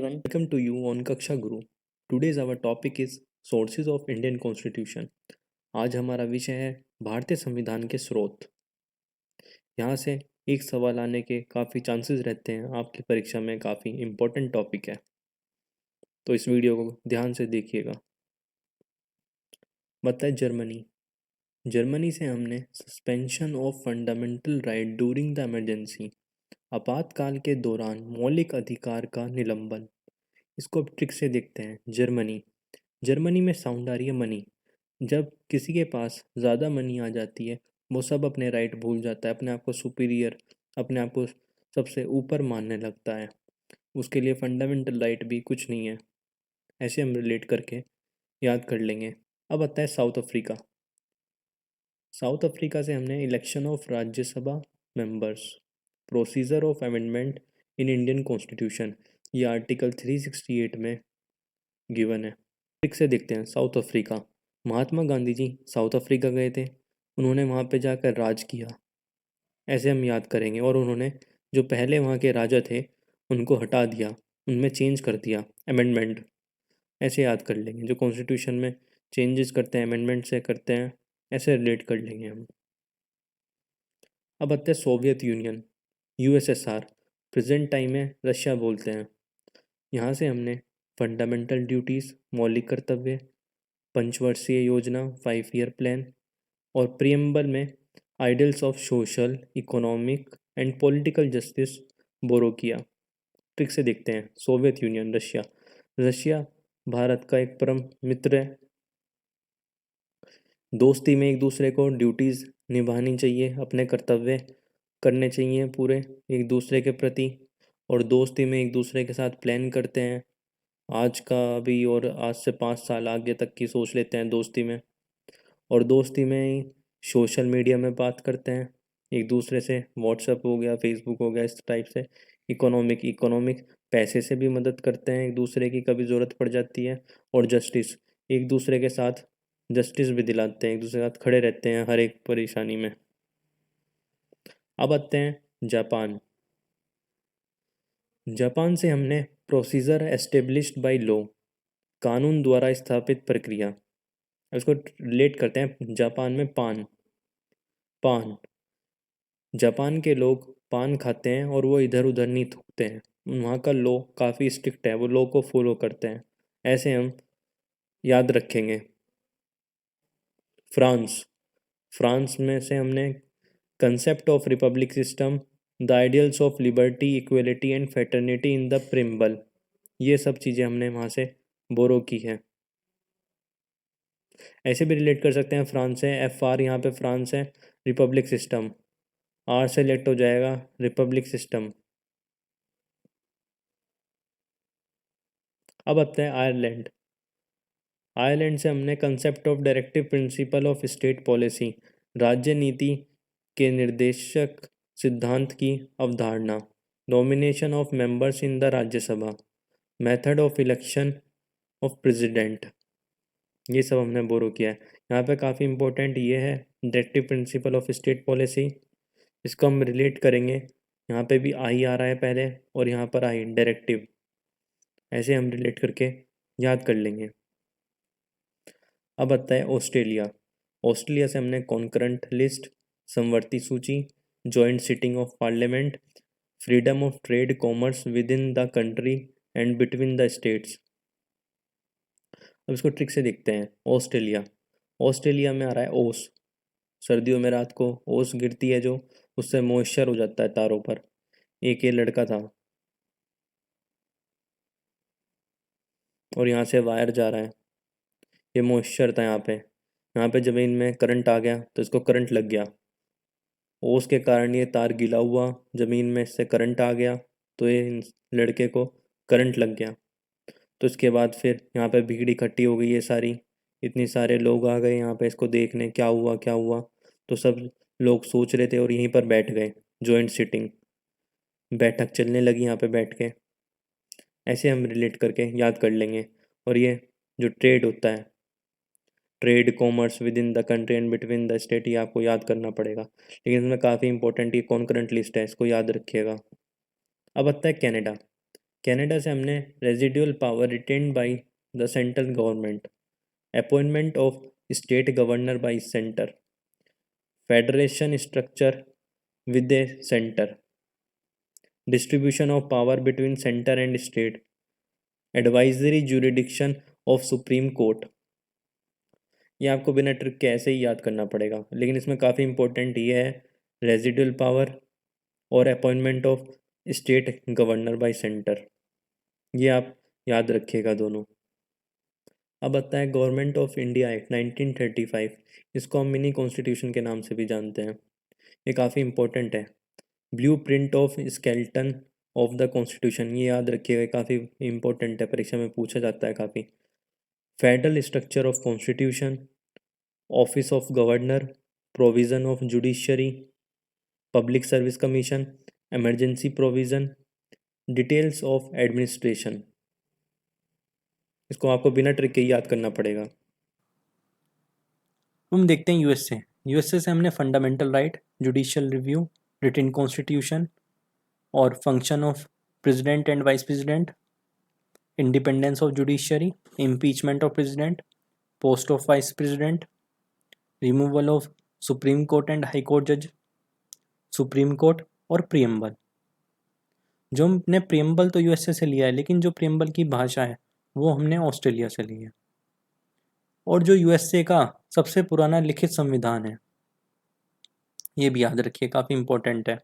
everyone. Welcome to you on Kaksha Guru. Today's our topic is sources of Indian Constitution. आज हमारा विषय है भारतीय संविधान के स्रोत। यहाँ से एक सवाल आने के काफ़ी चांसेस रहते हैं, आपकी परीक्षा में काफ़ी इम्पोर्टेंट टॉपिक है, तो इस वीडियो को ध्यान से देखिएगा। बताए जर्मनी से हमने suspension of fundamental right during the emergency, आपातकाल के दौरान मौलिक अधिकार का निलंबन। इसको अब ट्रिक से देखते हैं। जर्मनी में साउंड आ रही है मनी। जब किसी के पास ज़्यादा मनी आ जाती है, वो सब अपने राइट भूल जाता है, अपने आप को सुपीरियर, अपने आप को सबसे ऊपर मानने लगता है। उसके लिए फंडामेंटल राइट भी कुछ नहीं है। ऐसे हम रिलेट करके याद कर लेंगे। अब आता है साउथ अफ्रीका। साउथ अफ्रीका से हमने election of Rajya Sabha members, procedure of amendment in Indian constitution, ये आर्टिकल 368 में गिवन है। ट्रिक से देखते हैं। South Africa, Mahatma Gandhi ji south Africa गए थे, उन्होंने वहाँ पे जाकर राज किया, ऐसे हम याद करेंगे। और उन्होंने जो पहले वहाँ के राजा थे उनको हटा दिया, उनमें चेंज कर दिया, अमेंडमेंट, ऐसे याद कर लेंगे। जो कॉन्स्टिट्यूशन में चेंजेस करते हैं अमेंडमेंट से करते हैं, ऐसे रिलेट कर लेंगे हम। अब आते हैं Soviet union, USSR, present time में रशिया बोलते हैं। यहाँ से हमने फंडामेंटल ड्यूटीज़, मौलिक कर्तव्य, पंचवर्षीय योजना, 5 ईयर प्लान, और प्रियम्बल में ideals of social, economic and political justice borrow किया। ट्रिक से देखते हैं। सोवियत यूनियन, रशिया भारत का एक परम मित्र है। दोस्ती में एक दूसरे को ड्यूटीज़ निभानी चाहिए, अपने कर्तव्य करने चाहिए पूरे एक दूसरे के प्रति, और दोस्ती में एक दूसरे के साथ प्लान करते हैं। आज का भी और आज से 5 साल आगे तक की सोच लेते हैं दोस्ती में। और दोस्ती में ही सोशल मीडिया में बात करते हैं एक दूसरे से, व्हाट्सएप हो गया, फेसबुक हो गया, इस टाइप से। इकोनॉमिक पैसे से भी मदद करते हैं एक दूसरे की, कभी ज़रूरत पड़ जाती है। और जस्टिस, एक दूसरे के साथ जस्टिस भी दिलाते हैं, एक दूसरे के साथ खड़े रहते हैं हर एक परेशानी में। अब आते हैं जापान से हमने प्रोसीजर एस्टेब्लिश्ड बाय लॉ, कानून द्वारा स्थापित प्रक्रिया। इसको रिलेट करते हैं जापान में पान। जापान के लोग पान खाते हैं और वो इधर उधर नहीं थूकते हैं। वहाँ का लॉ काफ़ी स्ट्रिक्ट है, वो लॉ को फॉलो करते हैं, ऐसे हम याद रखेंगे। फ्रांस में से हमने concept of Republic system, the ideals of liberty, equality and fraternity in the preamble, ये सब चीज़ें हमने वहाँ से बोरो की हैं। ऐसे भी रिलेट कर सकते हैं। फ्रांस है, FR यहाँ पे फ्रांस है, रिपब्लिक सिस्टम, R सेलेक्ट हो जाएगा, रिपब्लिक सिस्टम। अब आते हैं आयरलैंड से हमने concept of directive principle of state policy, राज्य नीति के निर्देशक सिद्धांत की अवधारणा, nomination of members in the Rajya Sabha, method of election of president, ये सब हमने बोरो किया है। यहाँ पे काफ़ी इंपॉर्टेंट ये है directive principle of state policy, इसको हम रिलेट करेंगे। यहाँ पे भी आई आ रहा है पहले, और यहाँ पर आई डायरेक्टिव, ऐसे हम रिलेट करके याद कर लेंगे। अब आता है ऑस्ट्रेलिया से हमने कॉन्करेंट लिस्ट, समवर्ती सूची, joint sitting of parliament, freedom of trade commerce with in the country and between the states. अब इसको ट्रिक से देखते हैं। ऑस्ट्रेलिया में आ रहा है ओस। सर्दियों में रात को ओस गिरती है, जो उससे मॉइस्चर हो जाता है तारों पर। एक ये लड़का था और यहाँ से वायर जा रहा है, ये मॉइस्चर था यहाँ पे ज़मीन में करंट आ गया तो इसको करंट लग गया। ओस के कारण ये तार गीला हुआ, ज़मीन में इससे करंट आ गया, तो ये लड़के को करंट लग गया। तो इसके बाद फिर यहाँ पे भीड़ इकट्ठी हो गई है सारी, इतने सारे लोग आ गए यहाँ पे इसको देखने, क्या हुआ। तो सब लोग सोच रहे थे और यहीं पर बैठ गए, जॉइंट सिटिंग, बैठक चलने लगी यहाँ पे बैठ के। ऐसे हम रिलेट करके याद कर लेंगे। और ये जो ट्रेड होता है, trade commerce with in the country and between the state, ये आपको याद करना पड़ेगा, लेकिन इसमें काफ़ी इंपॉर्टेंट ये कॉन्करेंट लिस्ट है, इसको याद रखिएगा। अब आता है कनाडा। कनाडा से हमने residual power retained by the central government, appointment of state governor bye centre, federation structure with the centre, distribution of power between centre and state, advisory jurisdiction of supreme court. ये आपको बिना trick के ऐसे ही याद करना पड़ेगा, लेकिन इसमें काफ़ी इंपॉर्टेंट ये है रेजिडुअल पावर और appointment of state governor bye centre, ये आप याद रखिएगा दोनों। अब आता है गवर्नमेंट ऑफ इंडिया एक्ट 1935, इसको हम मिनी कॉन्स्टिट्यूशन के नाम से भी जानते हैं। ये काफ़ी इंपॉर्टेंट है। Blueprint of skeleton of the constitution, ये याद रखिएगा, काफ़ी इंपॉर्टेंट है, परीक्षा में पूछा जाता है काफ़ी। Federal structure of constitution, office of governor, provision of judiciary, public service commission, emergency provision, details of administration. इसको आपको बिना ट्रिक के ही याद करना पड़ेगा। हम देखते हैं यूएसए से हमने fundamental right, judicial review, written constitution और function of president and vice president, independence of judiciary, impeachment of president, post of vice president, removal of supreme court and high court जज, सुप्रीम कोर्ट और preamble. जो हमने preamble तो USA से लिया है, लेकिन जो प्रियम्बल की भाषा है वो हमने ऑस्ट्रेलिया से ली है। और जो यूएसए का सबसे पुराना लिखित संविधान है, ये भी याद रखिए, काफ़ी इंपॉर्टेंट है।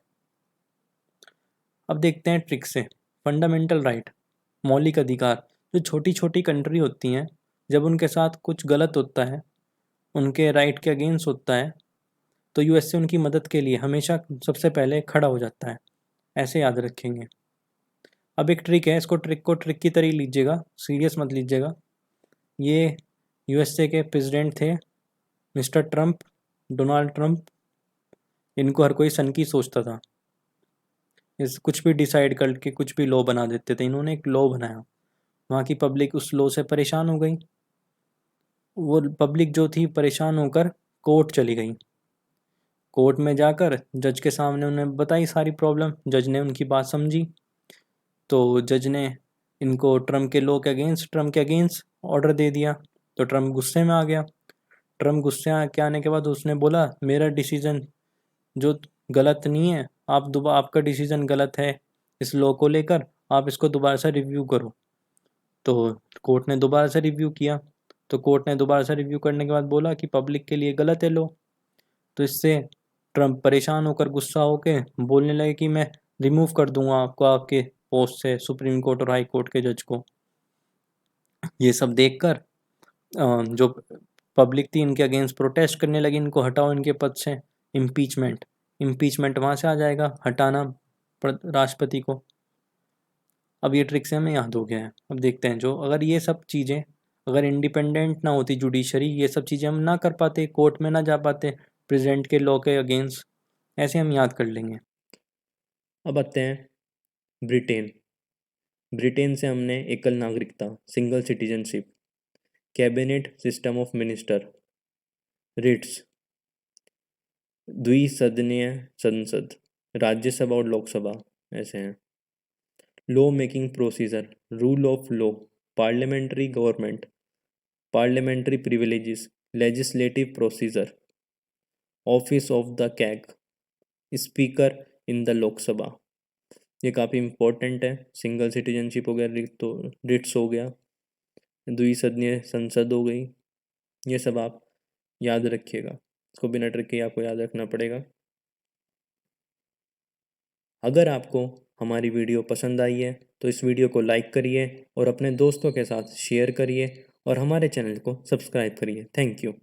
अब देखते हैं ट्रिक से। फंडामेंटल राइट, मौलिक अधिकार। जो छोटी छोटी कंट्री होती हैं, जब उनके साथ कुछ गलत होता है, उनके राइट के अगेंस्ट होता है, तो यूएसए उनकी मदद के लिए हमेशा सबसे पहले खड़ा हो जाता है, ऐसे याद रखेंगे। अब एक ट्रिक है, इसको ट्रिक को ट्रिक की तरह लीजिएगा, सीरियस मत लीजिएगा। ये यूएसए के प्रेसिडेंट थे मिस्टर ट्रंप, डोनाल्ड ट्रंप। इनको हर कोई सन की सोचता था, इस कुछ भी डिसाइड करके कुछ भी लॉ बना देते थे। इन्होंने एक लॉ बनाया, वहाँ की पब्लिक उस लॉ से परेशान हो गई। वो पब्लिक जो थी परेशान होकर कोर्ट चली गई। कोर्ट में जाकर जज के सामने उन्हें बताई सारी प्रॉब्लम, जज ने उनकी बात समझी। तो जज ने इनको ट्रम्प के लॉ के अगेंस्ट, ट्रम्प के अगेंस्ट ऑर्डर दे दिया। तो ट्रम्प गुस्से में आ गया। ट्रम्प गुस्से के आने के बाद उसने बोला, मेरा डिसीजन जो गलत नहीं है, आपका डिसीजन गलत है इस लॉ को लेकर, आप इसको दोबारा से रिव्यू करो। तो कोर्ट ने दोबारा से रिव्यू किया। तो कोर्ट ने दोबारा से रिव्यू करने के बाद बोला कि पब्लिक के लिए गलत है लॉ। तो इससे ट्रम्प परेशान होकर, गुस्सा होकर बोलने लगे कि मैं रिमूव कर दूंगा आपको आपके पोस्ट से, सुप्रीम कोर्ट और हाई कोर्ट के जज को। ये सब देखकर जो पब्लिक थी इनके अगेंस्ट प्रोटेस्ट करने लगी, इनको हटाओ इनके पद से। इम्पीचमेंट, इम्पीचमेंट वहाँ से आ जाएगा, हटाना राष्ट्रपति को। अब ये ट्रिक से हमें याद हो गया है। अब देखते हैं, जो अगर ये सब चीज़ें अगर इंडिपेंडेंट ना होती जुडिशरी, ये सब चीज़ें हम ना कर पाते, कोर्ट में ना जा पाते प्रेसिडेंट के लॉ के अगेंस्ट, ऐसे हम याद कर लेंगे। अब आते हैं ब्रिटेन। ब्रिटेन से हमने एकल नागरिकता, single citizenship, cabinet system of minister, writs, द्विसदनीय संसद, राज्यसभा और लोकसभा ऐसे हैं। Law making procedure, rule of law, parliamentary government, parliamentary privileges, legislative procedure, office of the CAG, speaker in the Lok Sabha. ये काफ़ी इंपॉर्टेंट है। सिंगल सिटीजनशिप हो गया, तो रिट्स हो गया, द्विसदनीय संसद हो गई, ये सब आप याद रखिएगा। इसको बिना ट्रिक के आपको याद रखना पड़ेगा। अगर आपको हमारी वीडियो पसंद आई है तो इस वीडियो को लाइक करिए और अपने दोस्तों के साथ शेयर करिए और हमारे चैनल को सब्सक्राइब करिए। Thank you.